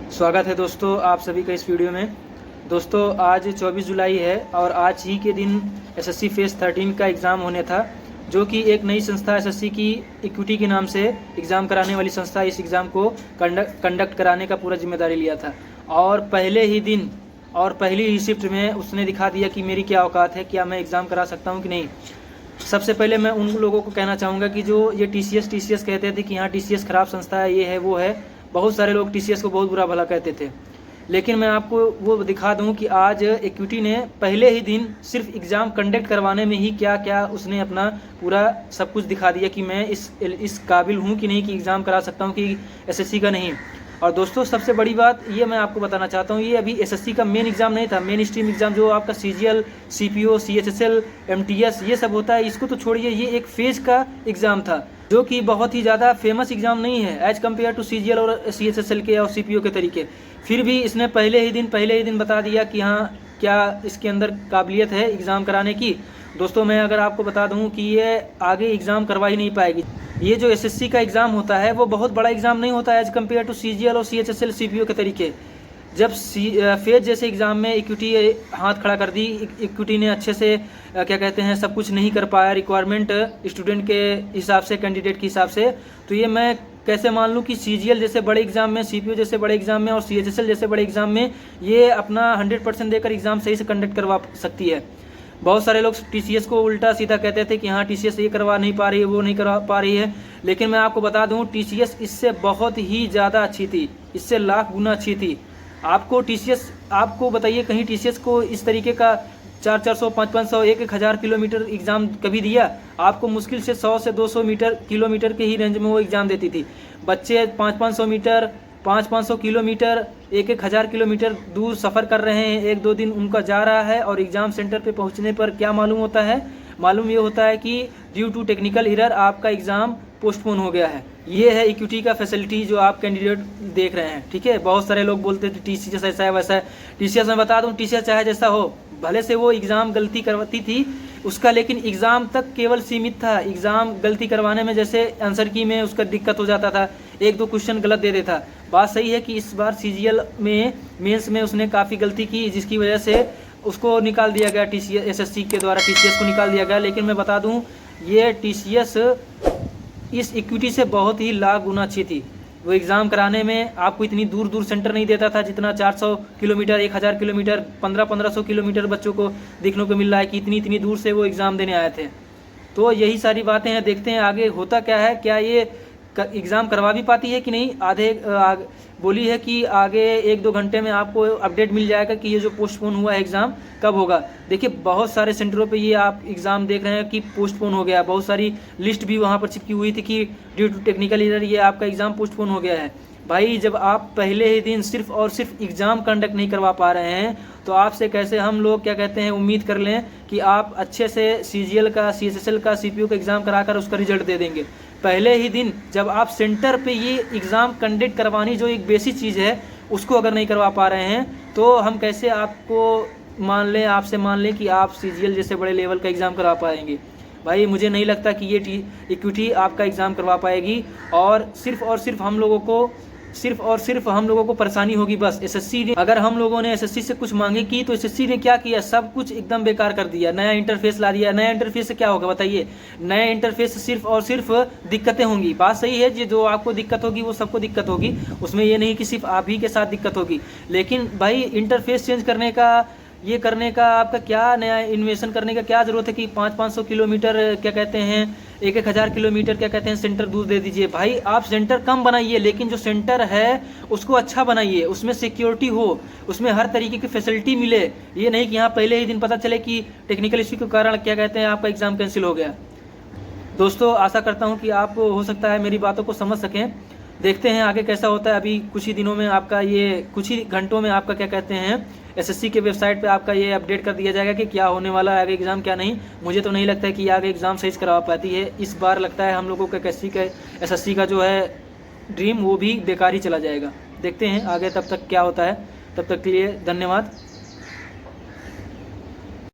स्वागत है दोस्तों आप सभी का इस वीडियो में। दोस्तों आज 24 जुलाई है और आज ही के दिन एसएससी फेज 13 का एग्ज़ाम होने था, जो कि एक नई संस्था एसएससी की इक्विटी के नाम से एग्ज़ाम कराने वाली संस्था इस एग्ज़ाम को कंडक्ट कराने का पूरा जिम्मेदारी लिया था। और पहले ही दिन और पहली ही शिफ्ट में उसने दिखा दिया कि मेरी क्या औकात है, क्या मैं एग्ज़ाम करा सकता हूँ कि नहीं। सबसे पहले मैं उन लोगों को कहना चाहूँगा कि जो ये टीसीएस कहते थे कि हाँ टीसीएस ख़राब संस्था है, ये है वो है। बहुत सारे लोग टीसीएस को बहुत बुरा भला कहते थे, लेकिन मैं आपको वो दिखा दूं कि आज इक्विटी ने पहले ही दिन सिर्फ एग्ज़ाम कंडक्ट करवाने में ही क्या क्या उसने अपना पूरा सब कुछ दिखा दिया कि मैं इस काबिल हूं कि नहीं कि एग्ज़ाम करा सकता हूं कि एसएससी का नहीं। और दोस्तों सबसे बड़ी बात ये मैं आपको बताना चाहता हूँ, ये अभी एसएससी का मेन एग्ज़ाम नहीं था। मेन स्ट्रीम एग्ज़ाम जो आपका सीजीएल, सीपीओ, सीएचएसएल, एमटीएस ये सब होता है, इसको तो छोड़िए, ये एक फेज का एग्ज़ाम था जो कि बहुत ही ज़्यादा फेमस एग्ज़ाम नहीं है एज़ कम्पेयर टू सीजीएल और सीएचएसएल के और सीपीओ के तरीके। फिर भी इसने पहले ही दिन बता दिया कि हाँ क्या इसके अंदर काबिलियत है एग्ज़ाम कराने की। दोस्तों मैं अगर आपको बता दूं कि ये आगे एग्ज़ाम करवा ही नहीं पाएगी। ये जो एसएससी का एग्ज़ाम होता है वो बहुत बड़ा एग्ज़ाम नहीं होता है एज़ कम्पेयर टू सीजीएल और सीएचएसएल, सीपीओ के तरीके। जब फेज जैसे एग्ज़ाम में इक्विटी हाथ खड़ा कर दी, इक्विटी ने अच्छे से क्या कहते हैं सब कुछ नहीं कर पाया रिक्वायरमेंट स्टूडेंट के हिसाब से, कैंडिडेट के हिसाब से, तो ये मैं कैसे मान लूँ कि सीजीएल जैसे बड़े एग्ज़ाम में, सीपीओ जैसे बड़े एग्ज़ाम में और सीएचएसएल जैसे बड़े एग्ज़ाम में ये अपना 100% देकर एग्ज़ाम सही से कंडक्ट करवा सकती है। बहुत सारे लोग टीसीएस को उल्टा सीधा कहते थे कि हाँ टीसीएस ये करवा नहीं पा रही है, वो नहीं करवा पा रही है, लेकिन मैं आपको बता दूँ टीसीएस इससे बहुत ही ज़्यादा अच्छी थी, इससे लाख गुना अच्छी थी। आपको टीसीएस, आपको बताइए कहीं टीसीएस को इस तरीके का 400, 500, 1,000 किलोमीटर एग्ज़ाम कभी दिया? आपको मुश्किल से 100 से 200 किलोमीटर के ही रेंज में वो एग्ज़ाम देती थी। बच्चे 500 मीटर, 500 किलोमीटर, 1,000 किलोमीटर दूर सफ़र कर रहे हैं, 1-2 दिन उनका जा रहा है और एग्ज़ाम सेंटर पे पहुंचने पर क्या मालूम होता है? मालूम ये होता है कि ड्यू टू टेक्निकल एरर आपका एग्ज़ाम पोस्टपोन हो गया है। ये है इक्विटी का फैसिलिटी जो आप कैंडिडेट देख रहे हैं, ठीक है। बहुत सारे लोग बोलते थे टीसीएस ऐसा है वैसा है। टीसीएस मैं बता दूं, टीसीएस चाहे जैसा हो, भले से वो एग्ज़ाम गलती करवाती थी उसका, लेकिन एग्ज़ाम तक केवल सीमित था। एग्ज़ाम गलती करवाने में जैसे आंसर की में उसका दिक्कत हो जाता था, 1-2 क्वेश्चन गलत दे देता। बात सही है कि इस बार सीजीएल में मेंस में उसने काफ़ी गलती की, जिसकी वजह से उसको निकाल दिया गया, टीसीएस एसएससी के द्वारा टीसीएस को निकाल दिया गया। लेकिन मैं बता दूं ये टीसीएस इस इक्विटी से बहुत ही लाख गुना अच्छी थी। वो एग्ज़ाम कराने में आपको इतनी दूर दूर सेंटर नहीं देता था जितना 400 किलोमीटर, 1,000 किलोमीटर, 1500 किलोमीटर बच्चों को देखने को मिल रहा है कि इतनी दूर से वो एग्ज़ाम देने आए थे। तो यही सारी बातें हैं, देखते हैं आगे होता क्या है। क्या ये एग्ज़ाम करवा भी पाती है कि नहीं? बोली है कि आगे 1-2 घंटे में आपको अपडेट मिल जाएगा कि ये जो पोस्टपोन हुआ है एग्ज़ाम कब होगा। देखिए बहुत सारे सेंटरों पे ये आप एग्ज़ाम देख रहे हैं कि पोस्टपोन हो गया। बहुत सारी लिस्ट भी वहाँ पर चिपकी हुई थी कि ड्यू टू टेक्निकल एरर ये आपका एग्ज़ाम पोस्टपोन हो गया है। भाई जब आप पहले ही दिन सिर्फ और सिर्फ एग्ज़ाम कंडक्ट नहीं करवा पा रहे हैं तो आपसे कैसे हम लोग क्या कहते हैं उम्मीद कर लें कि आप अच्छे से सीजीएल का, सीएचएसएल का, सीपीओ का एग्ज़ाम कराकर उसका रिजल्ट दे देंगे। पहले ही दिन जब आप सेंटर पे ये एग्ज़ाम कंडक्ट करवानी जो एक बेसिक चीज़ है उसको अगर नहीं करवा पा रहे हैं तो हम कैसे आपको आपसे मान लें कि आप सीजीएल जैसे बड़े लेवल का एग्ज़ाम करवा पाएंगे। भाई मुझे नहीं लगता कि ये इक्विटी आपका एग्ज़ाम करवा पाएगी और सिर्फ हम लोगों को परेशानी होगी बस। एसएससी ने, अगर हम लोगों ने एसएससी से कुछ मांगे की तो एसएससी ने क्या किया, सब कुछ एकदम बेकार कर दिया, नया इंटरफेस ला दिया। नया इंटरफेस से क्या होगा बताइए? नए इंटरफेस से सिर्फ दिक्कतें होंगी। बात सही है, जो आपको दिक्कत होगी वो सबको दिक्कत होगी, उसमें ये नहीं कि सिर्फ आप ही के साथ दिक्कत होगी। लेकिन भाई इंटरफेस चेंज करने का, ये करने का आपका क्या नया इन्वेशन करने का क्या ज़रूरत है कि 500 किलोमीटर क्या कहते हैं, 1,000 किलोमीटर क्या कहते हैं सेंटर दूर दे दीजिए। भाई आप सेंटर कम बनाइए, लेकिन जो सेंटर है उसको अच्छा बनाइए, उसमें सिक्योरिटी हो, उसमें हर तरीके की फैसिलिटी मिले। ये नहीं कि यहाँ पहले ही दिन पता चले कि टेक्निकल इश्यू के कारण क्या कहते हैं आपका एग्ज़ाम कैंसिल हो गया। दोस्तों आशा करता हूँ कि आप हो सकता है मेरी बातों को समझ सकें। देखते हैं आगे कैसा होता है। अभी कुछ ही दिनों में आपका ये, कुछ ही घंटों में आपका क्या कहते हैं एसएससी के वेबसाइट पे आपका ये अपडेट कर दिया जाएगा कि क्या होने वाला है आगे एग्ज़ाम क्या नहीं। मुझे तो नहीं लगता है कि आगे एग्ज़ाम सही से करवा पाती है। इस बार लगता है हम लोगों का एसएससी का जो है ड्रीम वो भी बेकार ही चला जाएगा। देखते हैं आगे तब तक क्या होता है। तब तक के लिए धन्यवाद।